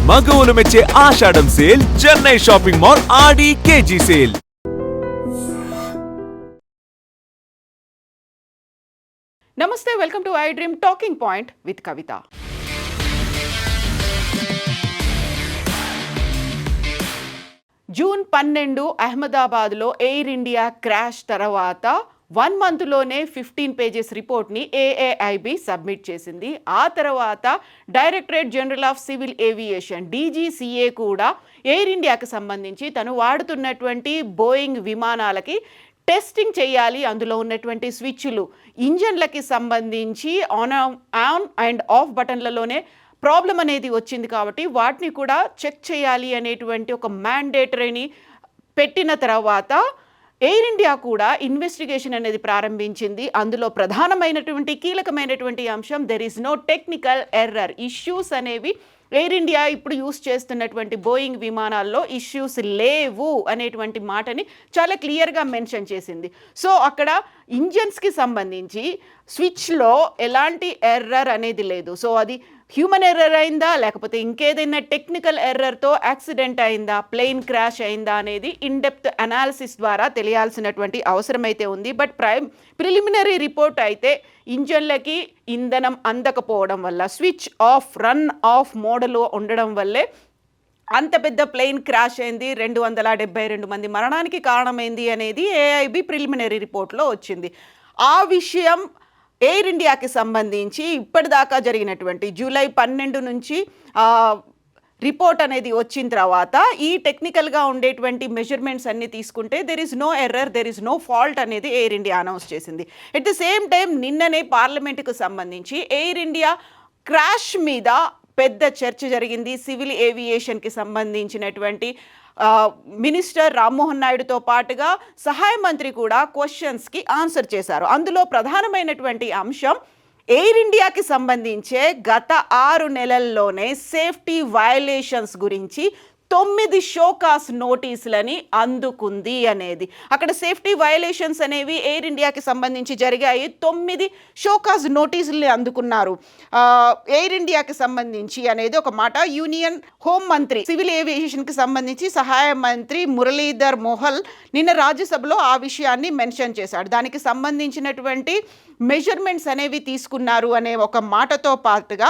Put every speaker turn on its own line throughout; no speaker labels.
మగవులు మెచ్చే ఆషాఢం sale Chennai shopping mall ఆడి KG sale.
నమస్తే, welcome to I dream talking point with Kavitha. June 12 అహ్మదాబాద్లో air India crash తర్వాత 1 మంత్లోనే 15 pages రిపోర్ట్ని AAIB submit చేసింది. ఆ తర్వాత directorate general of civil aviation DGCA కూడా ఎయిర్ ఇండియాకి సంబంధించి తను వాడుతున్నటువంటి బోయింగ్ విమానాలకి టెస్టింగ్ చేయాలి, అందులో ఉన్నటువంటి స్విచ్లు ఇంజన్లకి సంబంధించి ఆన్ అండ్ ఆఫ్ బటన్లలోనే ప్రాబ్లం అనేది వచ్చింది కాబట్టి వాటిని కూడా చెక్ చేయాలి అనేటువంటి ఒక మ్యాండేటరీని పెట్టిన తర్వాత ఎయిర్ ఇండియా కూడా ఇన్వెస్టిగేషన్ అనేది ప్రారంభించింది. అందులో ప్రధానమైనటువంటి కీలకమైనటువంటి అంశం there is no technical error. Issues అనేవి ఎయిర్ ఇండియా ఇప్పుడు యూస్ చేస్తున్నటువంటి బోయింగ్ విమానాల్లో ఇష్యూస్ లేవు అనేటువంటి మాటని చాలా క్లియర్గా మెన్షన్ చేసింది. సో అక్కడ ఇంజన్స్కి సంబంధించి స్విచ్లో ఎలాంటి ఎర్రర్ అనేది లేదు. సో అది హ్యూమన్ ఎర్రర్ అయిందా లేకపోతే ఇంకేదైనా టెక్నికల్ ఎర్రర్తో యాక్సిడెంట్ అయిందా, ప్లేన్ క్రాష్ అయిందా అనేది ఇన్ డెప్త్ అనాలిసిస్ ద్వారా తెలియాల్సినటువంటి అవసరం అయితే ఉంది. బట్ ప్రిలిమినరీ రిపోర్ట్ అయితే ఇంజన్లకి ఇంధనం అందకపోవడం వల్ల switch off run of model ఉండడం వల్లే అంత పెద్ద ప్లేన్ క్రాష్ అయింది, 272 మంది మరణానికి కారణమైంది అనేది ఏఐబి ప్రిలిమినరీ రిపోర్ట్లో వచ్చింది. ఆ విషయం ఎయిర్ ఇండియాకి సంబంధించి ఇప్పటిదాకా జరిగినటువంటి జూలై 12 నుంచి రిపోర్ట్ అనేది వచ్చిన తర్వాత ఈ టెక్నికల్గా ఉండేటువంటి మెజర్మెంట్స్ అన్ని తీసుకుంటే there is no error, there is no fault అనేది ఎయిర్ ఇండియా అనౌన్స్ చేసింది. ఎట్ ద సేమ్ టైం నిన్ననే పార్లమెంటుకు సంబంధించి ఎయిర్ ఇండియా క్రాష్ మీద పెద్ద చర్చ జరిగింది. సివిల్ ఏవియేషన్కి సంబంధించినటువంటి మినిస్టర్ రామ్మోహన్ నాయుడుతో పాటుగా సహాయ మంత్రి కూడా క్వశ్చన్స్కి ఆన్సర్ చేశారు. అందులో ప్రధానమైనటువంటి అంశం ఎయిర్ ఇండియాకి సంబంధించే గత 6 నెలల్లోనే సేఫ్టీ వయలేషన్స్ గురించి 9 షోకాస్ నోటీసులని అందుకుంది అనేది. అక్కడ సేఫ్టీ వయలేషన్స్ అనేవి ఎయిర్ ఇండియాకి సంబంధించి జరిగాయి. 9 షోకాస్ నోటీసుల్ని అందుకున్నారు ఎయిర్ ఇండియాకి సంబంధించి అనేది ఒక మాట. యూనియన్ హోం మంత్రి సివిల్ ఏవియేషన్కి సంబంధించి సహాయ మంత్రి మురళీధర్ మోహల్ నిన్న రాజ్యసభలో ఆ విషయాన్ని మెన్షన్ చేశాడు. దానికి సంబంధించినటువంటి మెజర్మెంట్స్ అనేవి తీసుకున్నారు అనే ఒక మాటతో పాటుగా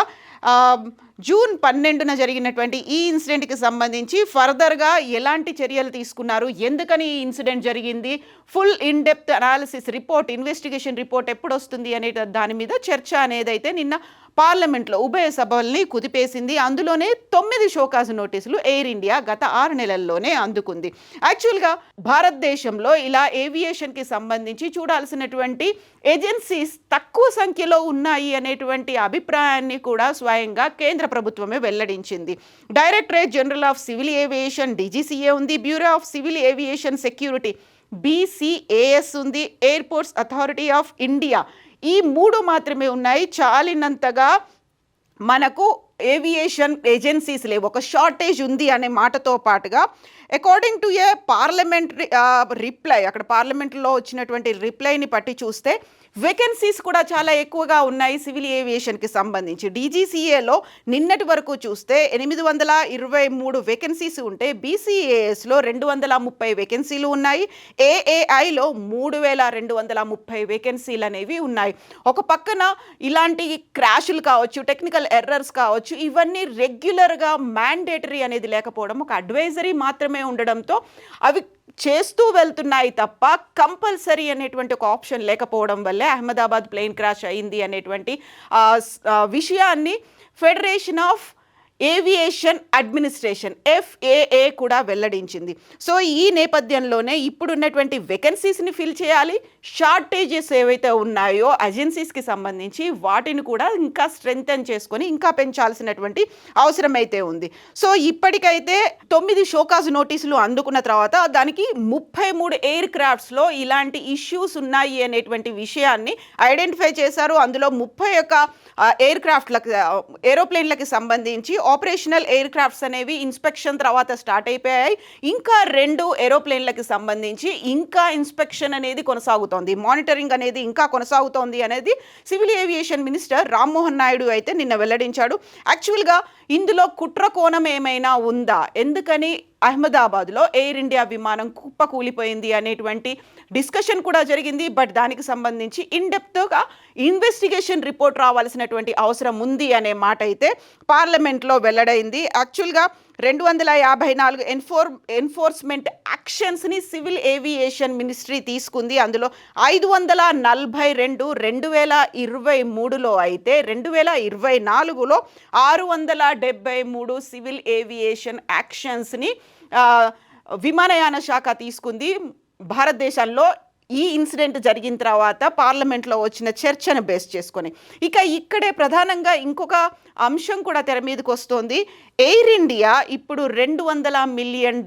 జూన్ 12న జరిగినటువంటి ఈ ఇన్సిడెంట్కి సంబంధించి ఫర్దర్గా ఎలాంటి చర్యలు తీసుకున్నారు, ఎందుకని ఈ ఇన్సిడెంట్ జరిగింది, full in depth analysis report, investigation report ఎప్పుడు వస్తుంది అనే దాని మీద చర్చ అనేదైతే నిన్న పార్లమెంట్లో ఉభయ సభల్ని కుదిపేసింది. అందులోనే 9 షోకాజ్ నోటీసులు ఎయిర్ ఇండియా గత 6 నెలల్లోనే అందుకుంది. యాక్చువల్గా భారతదేశంలో ఇలా ఏవియేషన్కి సంబంధించి చూడాల్సినటువంటి ఏజెన్సీస్ తక్కువ సంఖ్యలో ఉన్నాయి అనేటువంటి అభిప్రాయాన్ని కూడా స్వయంగా కేంద్ర ప్రభుత్వమే వెల్లడించింది. Directorate general of civil aviation DGCA ఉంది, bureau of civil aviation security BCAS ఉంది, ఎయిర్పోర్ట్స్ అథారిటీ ఆఫ్ ఇండియా, ఈ 3 మాత్రమే ఉన్నాయి. చాలినంతగా మనకు ఏవియేషన్ ఏజెన్సీస్ లేవు, ఒక షార్టేజ్ ఉంది అనే మాటతో పాటుగా according to A parliamentary reply, అక్కడ పార్లమెంట్లో వచ్చినటువంటి రిప్లైని పట్టి చూస్తే వేకెన్సీస్ కూడా చాలా ఎక్కువగా ఉన్నాయి సివిల్ ఏవియేషన్కి సంబంధించి. DGCAలో నిన్నటి వరకు చూస్తే 823 వేకెన్సీస్ ఉంటే BCASలో 230 వేకెన్సీలు ఉన్నాయి, AAIలో 3230 వేకెన్సీలు అనేవి ఉన్నాయి. ఒక పక్కన ఇలాంటి క్రాషులు కావచ్చు, టెక్నికల్ ఎర్రర్స్ కావచ్చు, ఇవన్నీ రెగ్యులర్గా మ్యాండేటరీ అనేది లేకపోవడం, ఒక అడ్వైజరీ మాత్రమే ఉండడంతో అవి చేస్తూ వెళ్తున్నాయి తప్ప కంపల్సరీ అనేటువంటి ఒక ఆప్షన్ లేకపోవడం వల్లే అహ్మదాబాద్ ప్లేన్ క్రాష్ అయింది అనేటువంటి విషయాన్ని federation of aviation administration FAA కూడా వెల్లడించింది. సో ఈ నేపథ్యంలోనే ఇప్పుడున్నటువంటి వేకెన్సీస్ని ఫిల్ చేయాలి, షార్టేజెస్ ఏవైతే ఉన్నాయో ఏజెన్సీస్కి సంబంధించి వాటిని కూడా ఇంకా స్ట్రెంగ్తెన్ చేసుకొని ఇంకా పెంచాల్సినటువంటి అవసరం అయితే ఉంది. సో ఇప్పటికైతే 9 షోకాజ్ నోటీసులు అందుకున్న తర్వాత దానికి 33 ఎయిర్ క్రాఫ్ట్స్లో ఇలాంటి ఇష్యూస్ ఉన్నాయి అనేటువంటి విషయాన్ని ఐడెంటిఫై చేశారు. అందులో 31 ఎయిర్ క్రాఫ్ట్లకు ఏరోప్లేన్లకి సంబంధించి ఆపరేషనల్ ఎయిర్ క్రాఫ్ట్స్ అనేవి ఇన్స్పెక్షన్ తర్వాత స్టార్ట్ అయిపోయాయి. ఇంకా 2 ఏరోప్లేన్లకి సంబంధించి ఇంకా ఇన్స్పెక్షన్ అనేది కొనసాగుతోంది, మానిటరింగ్ అనేది ఇంకా కొనసాగుతోంది అనేది civil aviation minister Rammohan Naidu అయితే నిన్న వెల్లడించాడు. యాక్చువల్గా ఇందులో కుట్ర కోణం ఏమైనా ఉందా, ఎందుకని అహ్మదాబాద్లో ఎయిర్ ఇండియా విమానం కుప్పకూలిపోయింది అనేటువంటి డిస్కషన్ కూడా జరిగింది. బట్ దానికి సంబంధించి ఇన్డెప్త్గా ఇన్వెస్టిగేషన్ రిపోర్ట్ రావాల్సినటువంటి అవసరం ఉంది అనే మాట అయితే పార్లమెంట్లో వెల్లడైంది. యాక్చువల్గా 254 ఎన్ఫోర్స్మెంట్ యాక్షన్స్ని సివిల్ ఏవియేషన్ మినిస్ట్రీ తీసుకుంది. అందులో 542 2023లో అయితే 2024లో 673 సివిల్ ఏవియేషన్ యాక్షన్స్ని విమానయాన శాఖ తీసుకుంది. భారతదేశంలో ఈ ఇన్సిడెంట్ జరిగిన తర్వాత పార్లమెంట్లో వచ్చిన చర్చను బేస్ చేసుకొని ఇక ఇక్కడే ప్రధానంగా ఇంకొక అంశం కూడా తెర మీదకి వస్తోంది. ఎయిర్ ఇండియా ఇప్పుడు $200 మిలియన్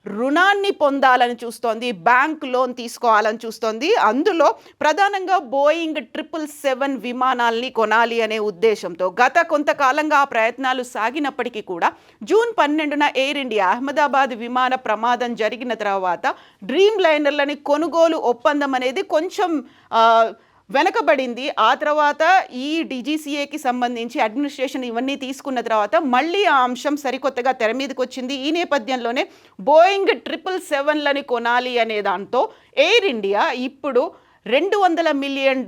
రుణాన్ని పొందాలని చూస్తోంది, బ్యాంక్ లోన్ తీసుకోవాలని చూస్తోంది. అందులో ప్రధానంగా బోయింగ్ 777 విమానాల్ని కొనాలి అనే ఉద్దేశంతో గత కొంతకాలంగా ఆ ప్రయత్నాలు సాగినప్పటికీ కూడా జూన్ 12న ఎయిర్ ఇండియా అహ్మదాబాద్ విమాన ప్రమాదం జరిగిన తర్వాత డ్రీమ్ లైనర్లని కొనుగోలు ఒప్పందం అనేది కొంచెం వెనకబడింది. ఆ తర్వాత ఈ డీజీసీఏకి సంబంధించి అడ్మినిస్ట్రేషన్ ఇవన్నీ తీసుకున్న తర్వాత మళ్ళీ ఆ అంశం సరికొత్తగా తెర మీదకి వచ్చింది. ఈ నేపథ్యంలోనే బోయింగ్ 777లని కొనాలి అనే దాంతో ఎయిర్ ఇండియా ఇప్పుడు $200 మిలియన్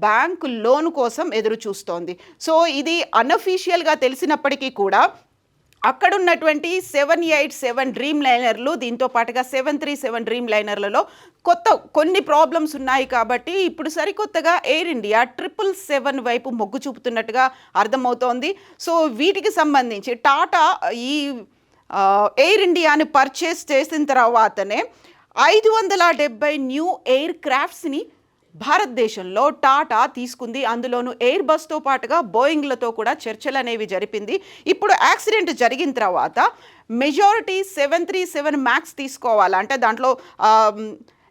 బ్యాంకు లోన్ కోసం ఎదురు చూస్తోంది. సో ఇది అన్అఫీషియల్గా తెలిసినప్పటికీ కూడా అక్కడున్నటువంటి 787 డ్రీమ్ లైనర్లు, దీంతో పాటుగా 737 డ్రీమ్ లైనర్లలో కొన్ని ప్రాబ్లమ్స్ ఉన్నాయి కాబట్టి ఇప్పుడు సరికొత్తగా ఎయిర్ ఇండియా 777 వైపు మొగ్గు చూపుతున్నట్టుగా అర్థమవుతోంది. సో వీటికి సంబంధించి టాటా ఈ ఎయిర్ ఇండియాని పర్చేస్ చేసిన తర్వాతనే 570 న్యూ ఎయిర్ క్రాఫ్ట్స్ని భారతదేశంలో టాటా తీసుకుంది. అందులోనూ ఎయిర్ బస్తో పాటుగా బోయింగ్లతో కూడా చర్చలు అనేవి జరిపింది. ఇప్పుడు యాక్సిడెంట్ జరిగిన తర్వాత మెజారిటీ 737 మ్యాక్స్ తీసుకోవాలా, అంటే దాంట్లో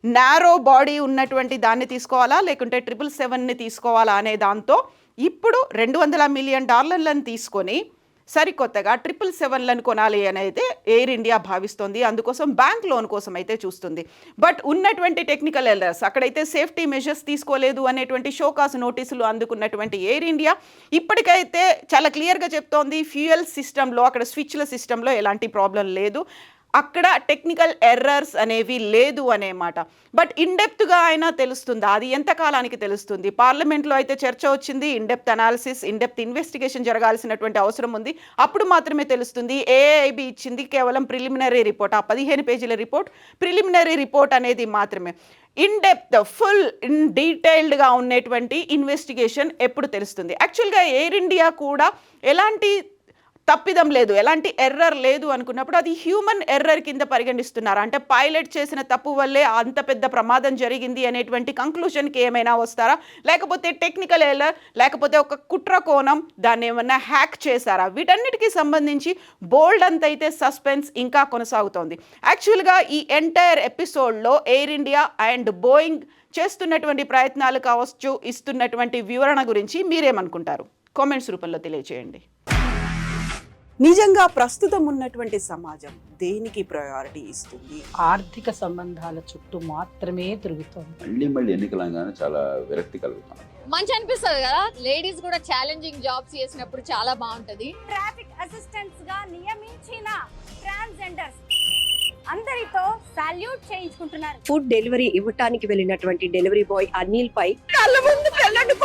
నారో బాడీ ఉన్నటువంటి దాన్ని తీసుకోవాలా లేకుంటే 777ని తీసుకోవాలా అనే దాంతో ఇప్పుడు $200 మిలియన్ తీసుకొని సరికొత్తగా 777లను కొనాలి అని అయితే ఎయిర్ ఇండియా భావిస్తోంది. అందుకోసం బ్యాంక్ లోన్ కోసం అయితే చూస్తుంది. బట్ ఉన్నటువంటి టెక్నికల్ ఎర్రర్స్, అక్కడైతే సేఫ్టీ మెజర్స్ తీసుకోలేదు అనేటువంటి షోకాస్ నోటీసులు అందుకున్నటువంటి ఎయిర్ ఇండియా ఇప్పటికైతే చాలా క్లియర్గా చెప్తోంది, ఫ్యూయల్ సిస్టంలో అక్కడ స్విచ్ల సిస్టంలో ఎలాంటి ప్రాబ్లం లేదు, అక్కడ టెక్నికల్ ఎర్రర్స్ అనేవి లేదు అనే మాట. బట్ ఇన్డెప్త్గా అయినా తెలుస్తుందా, అది ఎంతకాలానికి తెలుస్తుంది? పార్లమెంట్లో అయితే చర్చ వచ్చింది, ఇన్డెప్త్ అనాలిసిస్ ఇన్డెప్త్ ఇన్వెస్టిగేషన్ జరగాల్సినటువంటి అవసరం ఉంది, అప్పుడు మాత్రమే తెలుస్తుంది. ఏఐబి ఇచ్చింది కేవలం ప్రిలిమినరీ రిపోర్ట్, ఆ 15 పేజీల రిపోర్ట్ ప్రిలిమినరీ రిపోర్ట్ అనేది మాత్రమే. ఇన్డెప్త్ ఫుల్ డీటెయిల్డ్గా ఉన్నటువంటి ఇన్వెస్టిగేషన్ ఎప్పుడు తెలుస్తుంది? యాక్చువల్గా ఎయిర్ ఇండియా కూడా ఎలాంటి తప్పిదం లేదు, ఎలాంటి ఎర్రర్ లేదు అనుకున్నప్పుడు అది హ్యూమన్ ఎర్రర్ కింద పరిగణిస్తున్నారు. అంటే పైలట్ చేసిన తప్పు వల్లే అంత పెద్ద ప్రమాదం జరిగింది అనేటువంటి కంక్లూషన్కి ఏమైనా వస్తారా, లేకపోతే టెక్నికల్ ఎర్రర్, లేకపోతే ఒక కుట్ర కోణం, దాన్ని ఏమన్నా హ్యాక్ చేశారా? వీటన్నిటికీ సంబంధించి బోల్డ్ అంత అయితే సస్పెన్స్ ఇంకా కొనసాగుతోంది. యాక్చువల్గా ఈ ఎంటైర్ ఎపిసోడ్లో ఎయిర్ ఇండియా అండ్ బోయింగ్ చేస్తున్నటువంటి ప్రయత్నాలు కావచ్చు, ఇస్తున్నటువంటి వివరణ గురించి మీరేమనుకుంటారు? కామెంట్స్ రూపంలో తెలియజేయండి. నిజంగా ప్రస్తుతం ఉన్నటువంటి సమాజం దేనికి ప్రయారిటీ ఇస్తుంది?
ఆర్థిక సంబంధాల చుట్టూ మాత్రమే తిరుగుతోంది.
మళ్ళీ ఎన్నికలంగానే చాలా విరక్తి కలుగుతాం.
మంచి అనిపిస్తుంది కదా, లేడీస్ కూడా ఛాలెంజింగ్ జాబ్స్ చేసినప్పుడు చాలా బాగుంటది.
ట్రాఫిక్ అసిస్టెంట్స్ గా నియమించిన ట్రాన్స్జెండర్స్ అందరితో సాల్యూట్ చేయించుకుంటున్నారు.
ఫుడ్ డెలివరీ ఇవ్వటానికి వెళ్ళినటువంటి డెలివరీ బాయ్ అనిల్ పై
కళ్ళ ముందు పెళ్ళండి